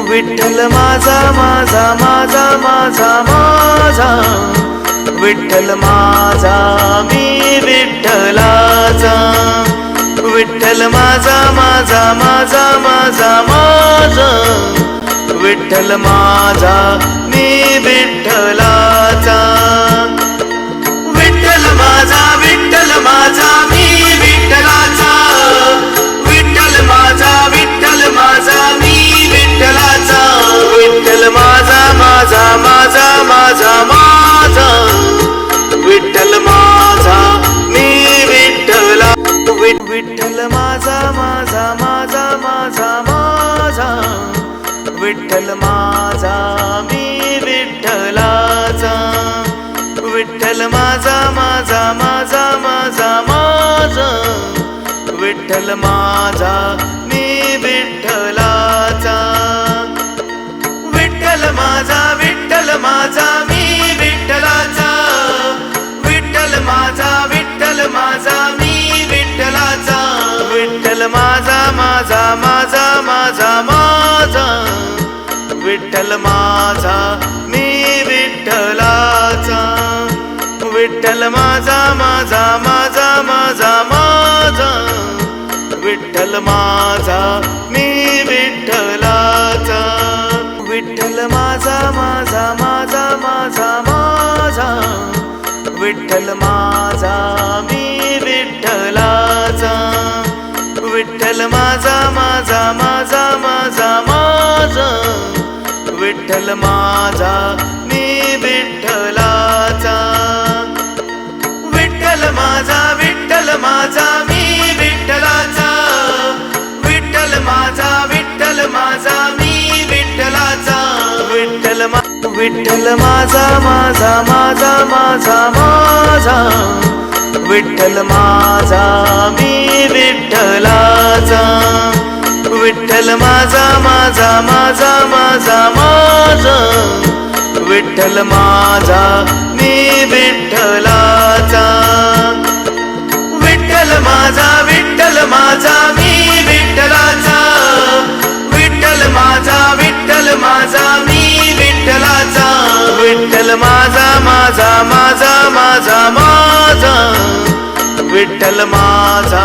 विठ्ठल माझा माझा माझा माझा माझा विठ्ठल माझा मी विठ्ठलाचा विठ्ठल माझा माझा माझा माझा माझा विठ्ठल माझा मी विठ्ठलाचा विठ्ठल माझा मी विठ्ठलाचा विठ्ठल माझा मी विठ्ठलाचा विठ्ठल माझा माझा माझा माझा माझा विठ्ठल माझा मी विठ्ठला विठ्ठल माझा माझा माझा माझा माझा विठ्ठल माझा मी विठ्ठलाचा विठ्ठल माझा माझा माझा माझा माझा विठ्ठल माझा मी विठ्ठलाचा विठ्ठल माझा मी विठ्ठलाचा विठ्ठल माझा मी विठ्ठलाचा विठ्ठल माझा माझा माझा माझा माझा विठ्ठल माझा मी विठ्ठलाचा विठ्ठल माझा माझा माझा माझा माझा विठ्ठल माझा मी विठ्ठलाचा विठ्ठल माझा माझा माझा माझा माझा विठ्ठल माझा मी विठ्ठलाचा विठ्ठल माझा माझा माझा माझा माझा विठ्ठल माझा मी विठ्ठलाचा विठ्ठल माझा मी विठ्ठलाचा विठ्ठल माझा मी विठ्ठलाचा विठ्ठल माझा माझा माझा माझा माझा विठ्ठल माझा मी विठ्ठलाचा विठ्ठल माझा माझा माझा माझा माझा विठ्ठल माझा मी विठ्ठलाचा विठ्ठल माझा मी विठ्ठलाचा विठ्ठल माझा मी विठ्ठलाचा विठ्ठल माझा माझा माझा माझा माझा विठ्ठल माझा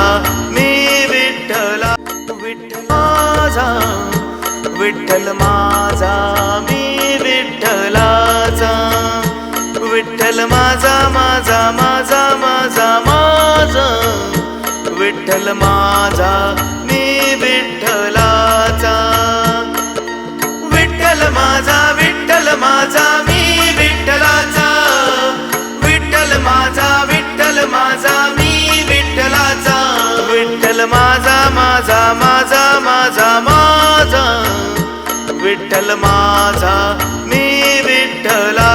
मी विठ्ठला विठ्ठल माझा मी विठ्ठलाचा विठ्ठल माझा माझा माझा माझा माझा विठ्ठल माझा मी विठ्ठलाचा विठ्ठल माझा मी विठ्ठलाचा विठ्ठल माझा मी विठ्ठलाचा विठ्ठल माझा माझा माझा माझा माझा विठ्ठल माझा मी विठ्ठला